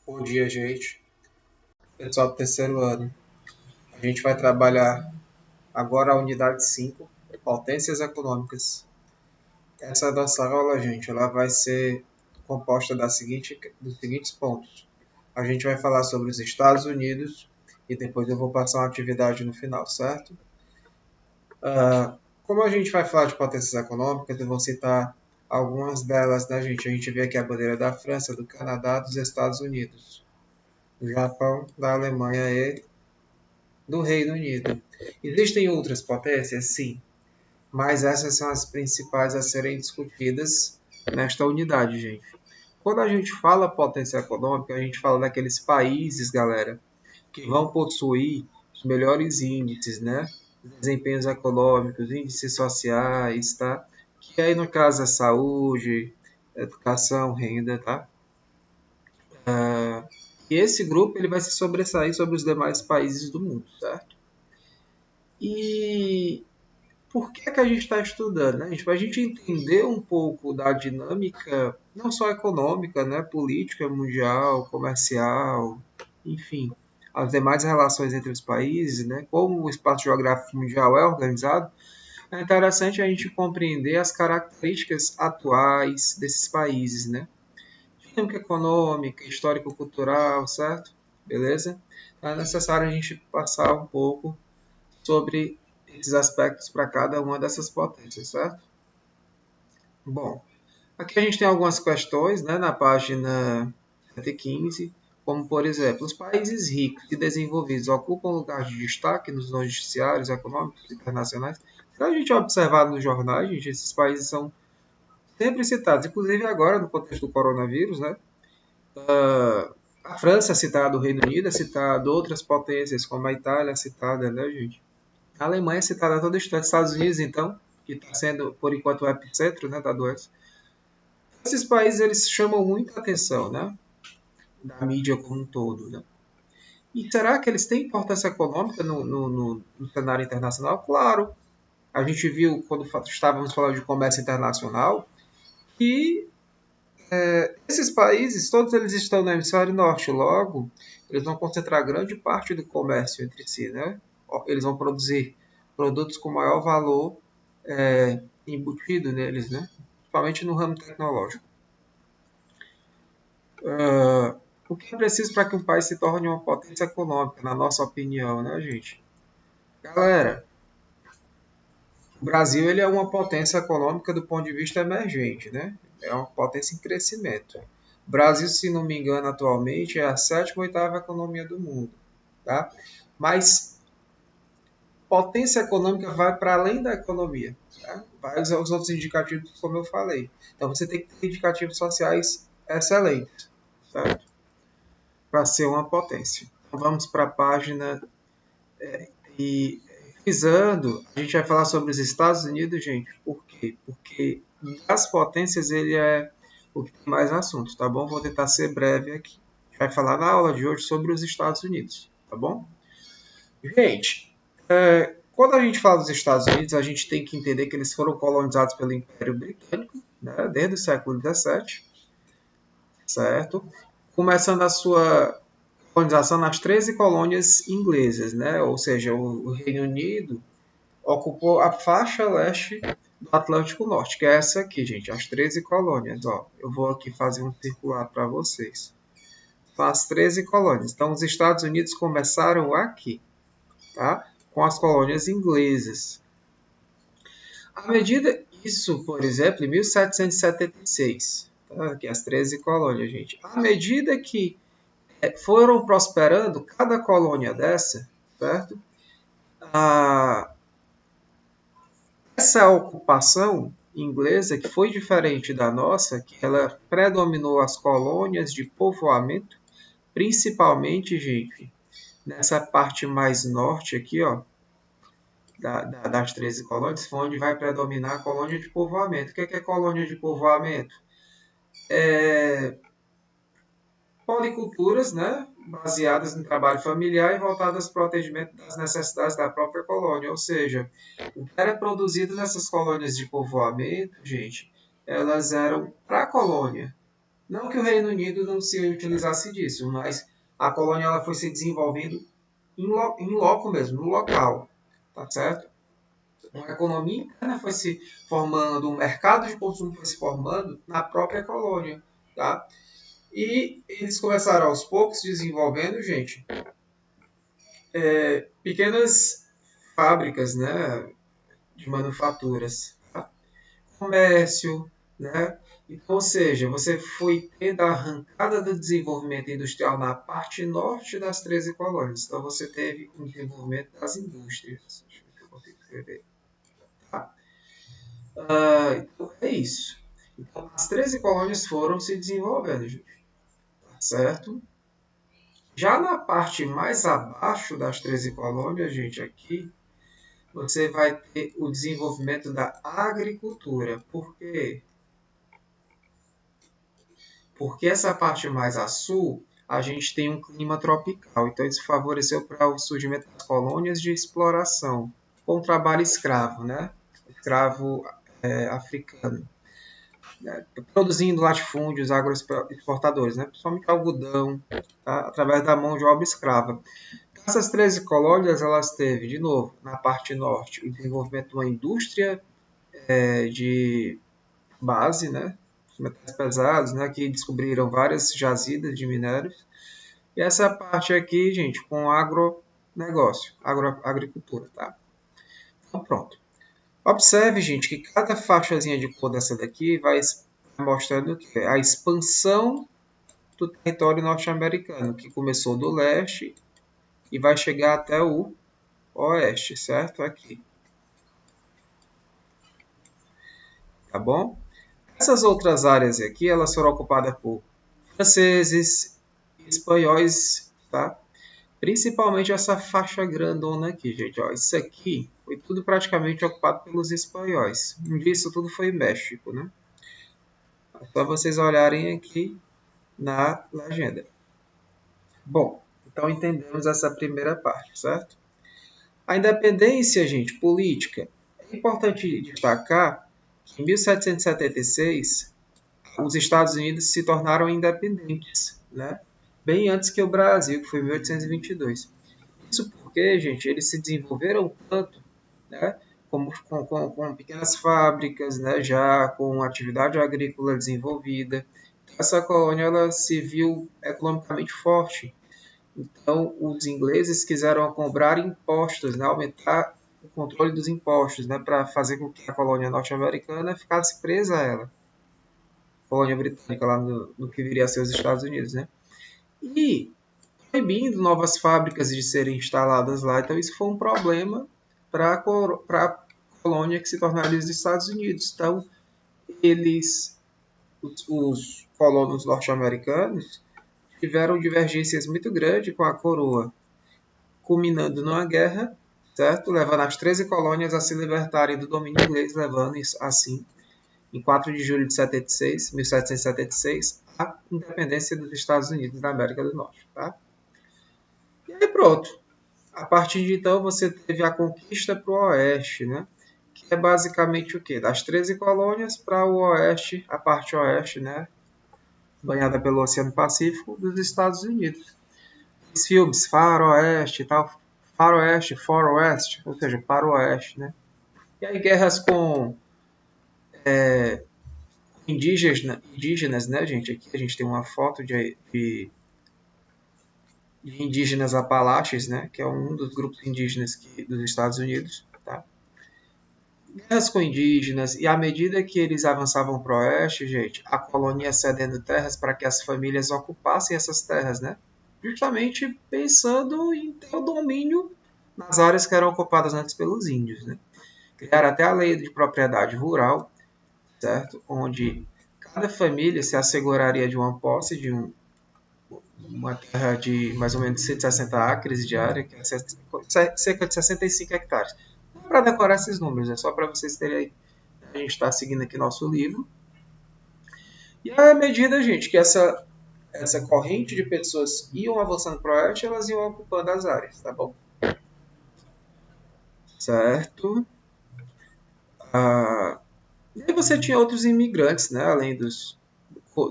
Bom dia, gente. Pessoal do terceiro ano. A gente vai trabalhar agora a unidade 5, potências econômicas. Essa nossa aula, gente, ela vai ser composta dos seguintes pontos. A gente vai falar sobre os Estados Unidos e depois eu vou passar uma atividade no final, certo? Como a gente vai falar de potências econômicas, eu vou citar algumas delas, né, gente? A gente vê aqui a bandeira da França, do Canadá, dos Estados Unidos, do Japão, da Alemanha e do Reino Unido. Existem outras potências? Sim, mas essas são as principais a serem discutidas nesta unidade, gente. Quando a gente fala potência econômica, a gente fala daqueles países, galera, que vão possuir os melhores índices, né? Desempenhos econômicos, índices sociais, tá? Que aí no caso é saúde, educação, renda, tá? E esse grupo ele vai se sobressair sobre os demais países do mundo, certo? E por que, é que a gente está estudando? Né? Para a gente entender um pouco da dinâmica, não só econômica, né? Política, mundial, comercial, enfim, as demais relações entre os países, né? Como o espaço geográfico mundial é organizado, é interessante a gente compreender as características atuais desses países, né? Dinâmica econômica, histórico-cultural, certo? Beleza? Então é necessário a gente passar um pouco sobre esses aspectos para cada uma dessas potências, certo? Bom, aqui a gente tem algumas questões, né, na página 115, como por exemplo, os países ricos e desenvolvidos ocupam lugar de destaque nos noticiários econômicos internacionais. Se a gente observar nos jornais, gente, esses países são sempre citados, inclusive agora no contexto do coronavírus, né? A França é citada, o Reino Unido é citado, outras potências como a Itália é citada, né, gente? A Alemanha é citada a todo instante, Estados Unidos, então, que está sendo, por enquanto, o epicentro, né, da doença. Esses países eles chamam muita atenção, né, da mídia como um todo. Né? E será que eles têm importância econômica no cenário internacional? Claro. A gente viu, quando estávamos falando de comércio internacional, que esses países, todos eles estão no hemisfério norte, logo, eles vão concentrar grande parte do comércio entre si. Né? Eles vão produzir produtos com maior valor embutido neles, né? Principalmente no ramo tecnológico. O que é preciso para que um país se torne uma potência econômica, na nossa opinião, né, gente? Galera, o Brasil ele é uma potência econômica do ponto de vista emergente, né? É uma potência em crescimento. O Brasil, se não me engano, atualmente é a sétima ou oitava economia do mundo, tá? Mas potência econômica vai para além da economia, tá? Vai os outros indicativos, como eu falei. Então você tem que ter indicativos sociais excelentes, certo? Para ser uma potência. Então vamos para a página e frisando, a gente vai falar sobre os Estados Unidos, gente. Por quê? Porque das potências ele é o que tem mais assuntos, tá bom? Vou tentar ser breve aqui. A gente vai falar na aula de hoje sobre os Estados Unidos, tá bom? Gente, quando a gente fala dos Estados Unidos, a gente tem que entender que eles foram colonizados pelo Império Britânico, né, desde o século XVII, certo? Começando a sua colonização nas 13 colônias inglesas, né? Ou seja, o Reino Unido ocupou a faixa leste do Atlântico Norte, que é essa aqui, gente, as 13 colônias. Ó, eu vou aqui fazer um circular para vocês. São as 13 colônias. Então, os Estados Unidos começaram aqui, tá? Com as colônias inglesas. À medida isso, por exemplo, em 1776, tá? Aqui as 13 colônias, gente. À medida que foram prosperando cada colônia dessa, certo? A, essa ocupação inglesa, que foi diferente da nossa, que ela predominou as colônias de povoamento, principalmente, gente, nessa parte mais norte aqui, ó, das 13 colônias, foi onde vai predominar a colônia de povoamento. O que é colônia de povoamento? Policulturas, né, baseadas no trabalho familiar e voltadas para o atendimento das necessidades da própria colônia. Ou seja, o que era produzido nessas colônias de povoamento, gente, elas eram para a colônia. Não que o Reino Unido não se utilizasse disso, mas a colônia ela foi se desenvolvendo em loco mesmo, no local, tá certo? Uma economia interna foi se formando, um mercado de consumo foi se formando na própria colônia, tá? E eles começaram aos poucos desenvolvendo, gente, pequenas fábricas, né, de manufaturas, tá? Comércio, né? Então, ou seja, você foi tendo a arrancada do desenvolvimento industrial na parte norte das 13 colônias. Então, você teve o desenvolvimento das indústrias. Deixa eu ver se eu consigo escrever. Tá? Então, é isso. Então, as 13 colônias foram se desenvolvendo, gente, tá certo? Já na parte mais abaixo das 13 colônias, gente, aqui, você vai ter o desenvolvimento da agricultura. Por quê? Porque essa parte mais a sul, a gente tem um clima tropical. Então, isso favoreceu para o surgimento das colônias de exploração com trabalho escravo, né? Escravo africano, né? Produzindo latifúndios agroexportadores, né? Principalmente algodão, tá? Através da mão de obra escrava. Essas 13 colônias, elas teve, de novo, na parte norte, o desenvolvimento de uma indústria de base, né? Os metais pesados, né? Que descobriram várias jazidas de minérios. E essa parte aqui, gente, com agronegócio, agricultura, tá? Então, pronto. Observe, gente, que cada faixazinha de cor dessa daqui vai mostrando que a expansão do território norte-americano, que começou do leste e vai chegar até o oeste, certo? Aqui, tá bom? Essas outras áreas aqui, elas foram ocupadas por franceses, espanhóis, tá? Principalmente essa faixa grandona aqui, gente. Ó, isso aqui foi tudo praticamente ocupado pelos espanhóis. Isso tudo foi México, né? É só vocês olharem aqui na legenda. Bom, então entendemos essa primeira parte, certo? A independência, gente, política. É importante destacar que em 1776 os Estados Unidos se tornaram independentes, né? Bem antes que o Brasil, que foi em 1822. Isso porque, gente, eles se desenvolveram tanto, né, com pequenas fábricas, né, já com atividade agrícola desenvolvida. Essa colônia ela se viu economicamente forte. Então, os ingleses quiseram cobrar impostos, né, aumentar o controle dos impostos, né, para fazer com que a colônia norte-americana ficasse presa a ela, a colônia britânica lá no que viria a ser os Estados Unidos, né? E proibindo novas fábricas de serem instaladas lá. Então, isso foi um problema para a colônia que se tornaria os Estados Unidos. Então, os colonos norte-americanos, tiveram divergências muito grandes com a coroa, culminando numa guerra, certo? Levando as 13 colônias a se libertarem do domínio inglês, levando assim, em 4 de julho de 76, 1776, a independência dos Estados Unidos da América do Norte. Tá? E aí pronto. A partir de então você teve a conquista para o oeste, né? Que é basicamente o quê? Das 13 colônias para o oeste, a parte oeste, né? Banhada pelo Oceano Pacífico dos Estados Unidos. Os filmes Faroeste e tal, Faroeste, Foroeste, ou seja, para o oeste, né? E aí guerras com indígenas, né, gente? Aqui a gente tem uma foto de indígenas Apalaches, né? Que é um dos grupos indígenas dos Estados Unidos, tá? Guerras com indígenas, e à medida que eles avançavam para o oeste, gente, a colônia cedendo terras para que as famílias ocupassem essas terras, né? Justamente pensando em ter o domínio nas áreas que eram ocupadas antes pelos índios, né? Criaram até a lei de propriedade rural, certo? Onde cada família se asseguraria de uma posse de uma terra de mais ou menos 160 acres de área, que é cerca de 65 hectares. Não é para decorar esses números, é só para vocês terem. A gente está seguindo aqui nosso livro. E à medida, gente, que essa corrente de pessoas iam avançando para o oeste, elas iam ocupando as áreas, tá bom? Certo? E aí você tinha outros imigrantes, né? Além dos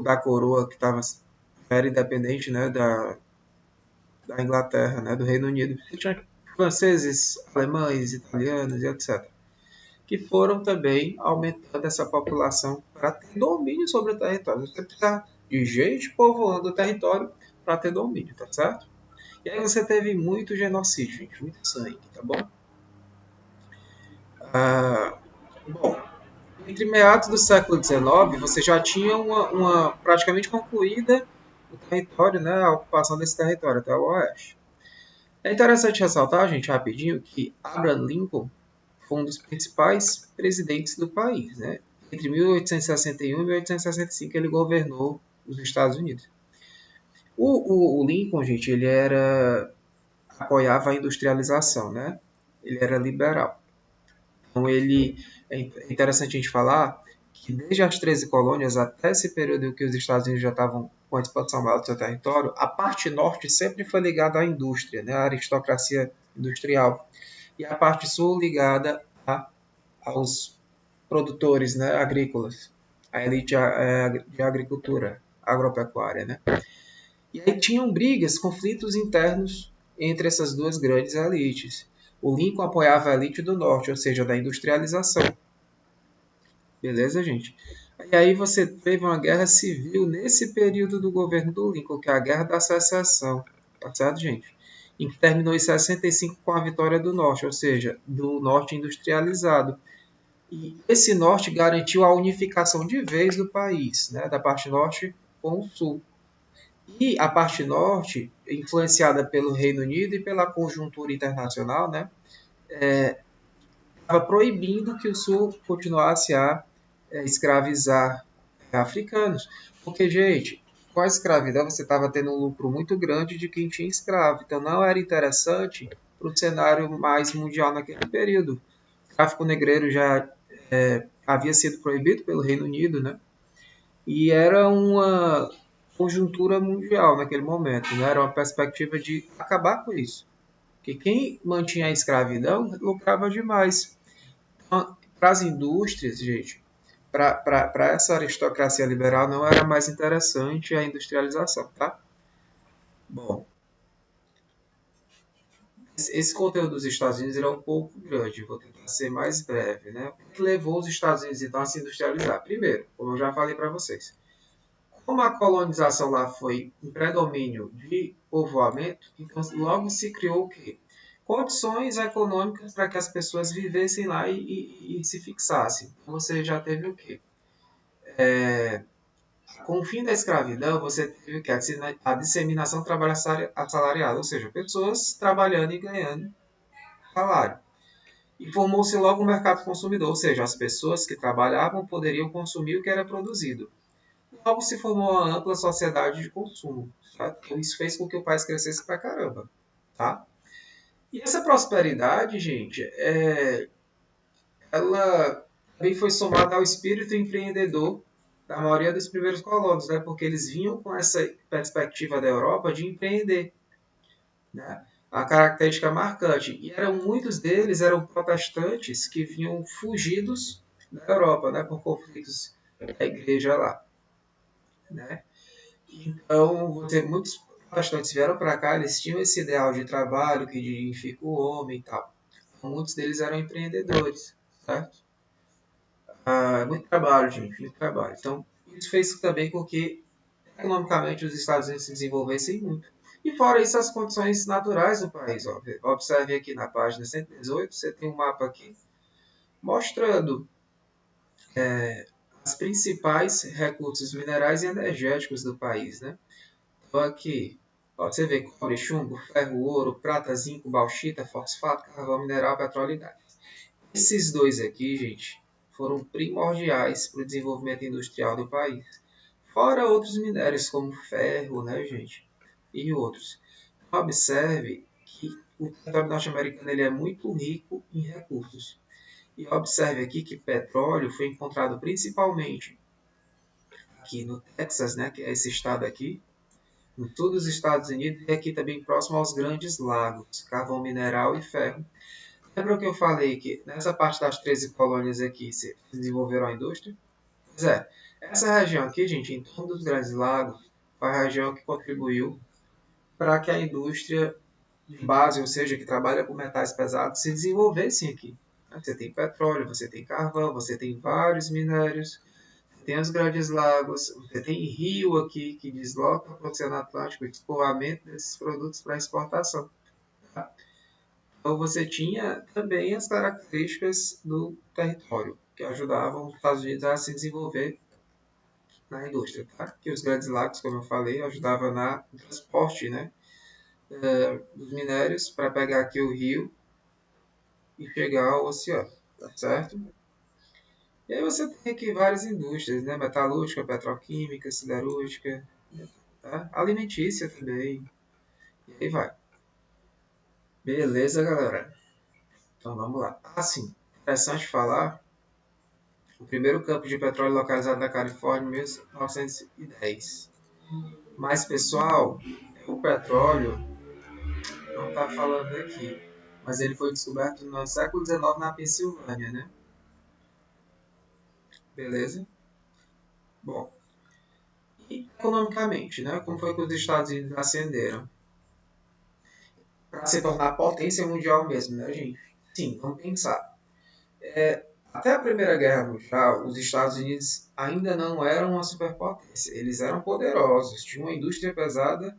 da coroa que era independente, né, da Inglaterra, né, do Reino Unido. Você tinha franceses, alemães, italianos e etc. Que foram também aumentando essa população para ter domínio sobre o território. Você precisa de gente povoando o território para ter domínio, tá certo? E aí você teve muito genocídio, gente, muito sangue, tá bom? Ah, bom, entre meados do século XIX, você já tinha uma praticamente concluída o território, né, a ocupação desse território até o oeste. É interessante ressaltar, gente, rapidinho, que Abraham Lincoln foi um dos principais presidentes do país, né? Entre 1861 e 1865 ele governou os Estados Unidos. O Lincoln, gente, apoiava a industrialização, né? Ele era liberal. Então é interessante a gente falar que desde as 13 colônias até esse período em que os Estados Unidos já estavam com a expansão maior do seu território, a parte norte sempre foi ligada à indústria, né? À aristocracia industrial. E a parte sul ligada aos produtores, né, agrícolas, a elite de agricultura agropecuária, né? E aí tinham brigas, conflitos internos entre essas duas grandes elites. O Lincoln apoiava a elite do norte, ou seja, da industrialização. Beleza, gente? E aí você teve uma guerra civil nesse período do governo do Lincoln, que é a Guerra da Secessão. Tá certo, gente? Em que terminou em 65 com a vitória do norte, ou seja, do norte industrializado. E esse norte garantiu a unificação de vez do país, né, da parte norte com o sul. E a parte norte, influenciada pelo Reino Unido e pela conjuntura internacional, né, estava proibindo que o sul continuasse a escravizar africanos. Porque, gente, com a escravidão você estava tendo um lucro muito grande de quem tinha escravo. Então não era interessante para o cenário mais mundial naquele período. O tráfico negreiro já havia sido proibido pelo Reino Unido, né? E era uma conjuntura mundial naquele momento, né? Era uma perspectiva de acabar com isso. Porque quem mantinha a escravidão lucrava demais. Então, para as indústrias, gente, para essa aristocracia liberal não era mais interessante a industrialização, tá? Bom, esse conteúdo dos Estados Unidos era um pouco grande, vou tentar ser mais breve, né? O que levou os Estados Unidos então a se industrializar? Primeiro, como eu já falei para vocês, como a colonização lá foi em predomínio de povoamento, então logo se criou o quê? Condições econômicas para que as pessoas vivessem lá e se fixassem. Então você já teve o quê? Com o fim da escravidão, você teve o quê? A disseminação do trabalho assalariado, ou seja, pessoas trabalhando e ganhando salário. E formou-se logo o mercado consumidor, ou seja, as pessoas que trabalhavam poderiam consumir o que era produzido. Logo se formou uma ampla sociedade de consumo. Tá? Então, isso fez com que o país crescesse pra caramba. Tá? E essa prosperidade, gente, ela também foi somada ao espírito empreendedor da maioria dos primeiros colonos, né? Porque eles vinham com essa perspectiva da Europa de empreender. Né? A característica marcante. E muitos deles eram protestantes que vinham fugidos da Europa, né? Por conflitos da igreja lá. Né? Então, muitos protestantes vieram para cá, eles tinham esse ideal de trabalho que dignifica o homem e tal. Então, muitos deles eram empreendedores, certo? Muito trabalho, gente, muito trabalho. Então, isso fez também com que, economicamente, os Estados Unidos se desenvolvessem muito. E fora isso, as condições naturais do país. Ó. Observe aqui na página 118, você tem um mapa aqui mostrando os principais recursos minerais e energéticos do país, né? Então aqui, ó, você vê cobre, chumbo, ferro, ouro, prata, zinco, bauxita, fosfato, carvão mineral, petróleo e gás. Esses dois aqui, gente, foram primordiais para o desenvolvimento industrial do país. Fora outros minérios como ferro, né, gente? E outros. Observe que o território norte-americano ele é muito rico em recursos. E observe aqui que petróleo foi encontrado principalmente aqui no Texas, né, que é esse estado aqui, no sul dos Estados Unidos e aqui também próximo aos grandes lagos, carvão mineral e ferro. Lembra que eu falei que nessa parte das 13 colônias aqui se desenvolveram a indústria? Pois é, Essa região aqui, gente, em torno dos Grandes Lagos, foi a região que contribuiu para que a indústria de base, ou seja, que trabalha com metais pesados, se desenvolvesse aqui. Você tem petróleo, você tem carvão, você tem vários minérios, tem os Grandes Lagos, você tem rio aqui que desloca para o Oceano Atlântico o escoamento desses produtos para exportação. Tá? Então você tinha também as características do território que ajudavam os Estados Unidos a se desenvolver na indústria. Tá? Que os Grandes Lagos, como eu falei, ajudavam no transporte, né, dos minérios para pegar aqui o rio e chegar ao oceano. Tá certo? E aí você tem aqui várias indústrias, né? Metalúrgica, petroquímica, siderúrgica, tá? Alimentícia também. E aí vai. Beleza, galera? Então vamos lá. Ah, sim. Interessante falar. O primeiro campo de petróleo localizado na Califórnia em 1910. Mas, pessoal, o petróleo não está falando aqui. Mas ele foi descoberto no século XIX na Pensilvânia, né? Beleza? Bom, e economicamente, né? Como foi que os Estados Unidos ascenderam? Para se tornar potência mundial mesmo, né, gente? Sim, vamos pensar. Até a Primeira Guerra Mundial, os Estados Unidos ainda não eram uma superpotência. Eles eram poderosos, tinham uma indústria pesada,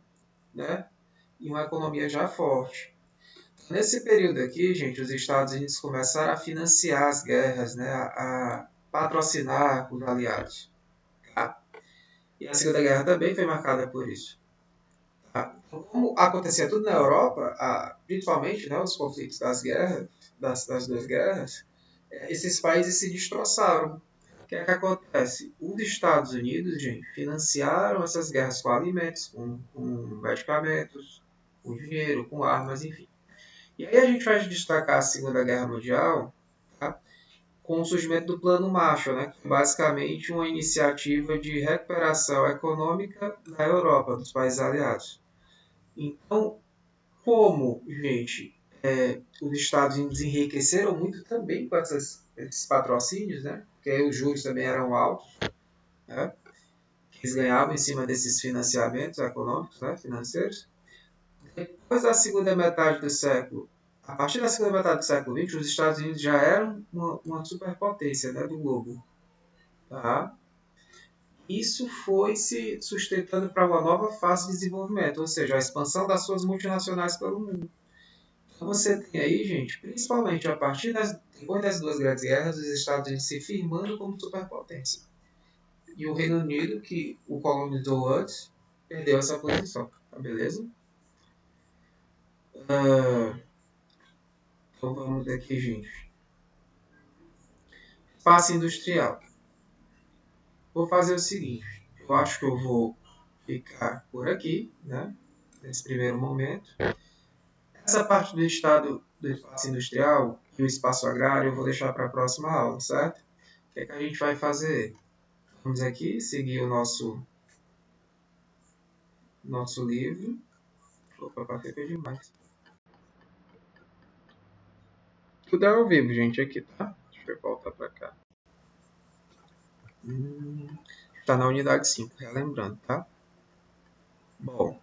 né? E uma economia já forte. Nesse período aqui, gente, os Estados Unidos começaram a financiar as guerras, né? A patrocinar os aliados. Tá? E a Segunda Guerra também foi marcada por isso. Tá? Então, como acontecia tudo na Europa, principalmente, né, os conflitos das guerras, das duas guerras, esses países se destroçaram. O que é que acontece? Os Estados Unidos, gente, financiaram essas guerras com alimentos, com medicamentos, com dinheiro, com armas, enfim. E aí a gente vai destacar a Segunda Guerra Mundial, tá? Com o surgimento do Plano Marshall, né? Que é basicamente uma iniciativa de recuperação econômica na Europa, dos países aliados. Então, como, gente, os Estados Unidos enriqueceram muito também com esses patrocínios, né? Porque os juros também eram altos, né? Que eles ganhavam em cima desses financiamentos econômicos, né? Financeiros. Depois da segunda metade do século, a partir da segunda metade do século XX, os Estados Unidos já eram uma superpotência, né, do globo. Tá? Isso foi se sustentando para uma nova fase de desenvolvimento, ou seja, a expansão das suas multinacionais pelo mundo. Então você tem aí, gente, principalmente depois das duas grandes guerras, os Estados Unidos se firmando como superpotência. E o Reino Unido, que o colonizou antes, perdeu essa posição. Tá beleza? Então vamos aqui, gente. Espaço industrial. Vou fazer o seguinte. Eu acho que eu vou ficar por aqui, né? Nesse primeiro momento. Essa parte do estado do espaço industrial e o espaço agrário eu vou deixar para a próxima aula, certo? O que é que a gente vai fazer? Vamos aqui seguir o nosso livro. Opa, passei demais. Tudo é ao vivo, gente, aqui, tá? Deixa eu voltar para cá. Está na unidade 5, relembrando, tá? Bom,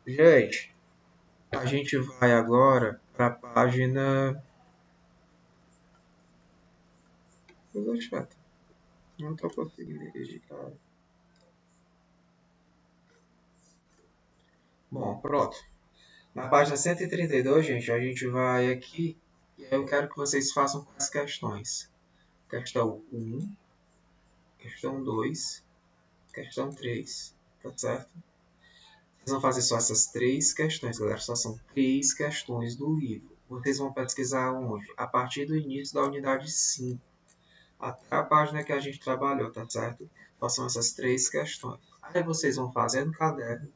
gente, a gente vai agora para a página. Coisa chata. Não estou conseguindo digitar. Bom, pronto. Na página 132, gente, a gente vai aqui e aí eu quero que vocês façam as questões. Questão 1, questão 2, questão 3. Tá certo? Vocês vão fazer só essas três questões, galera. Só são três questões do livro. Vocês vão pesquisar onde? A partir do início da unidade 5. Até a página que a gente trabalhou, tá certo? Só são essas três questões. Aí vocês vão fazer no caderno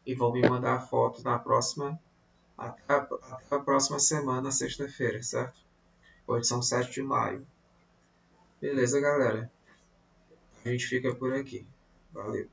e vão me mandar fotos até a próxima semana, sexta-feira, certo? Hoje são 7 de maio. Beleza, galera? A gente fica por aqui. Valeu.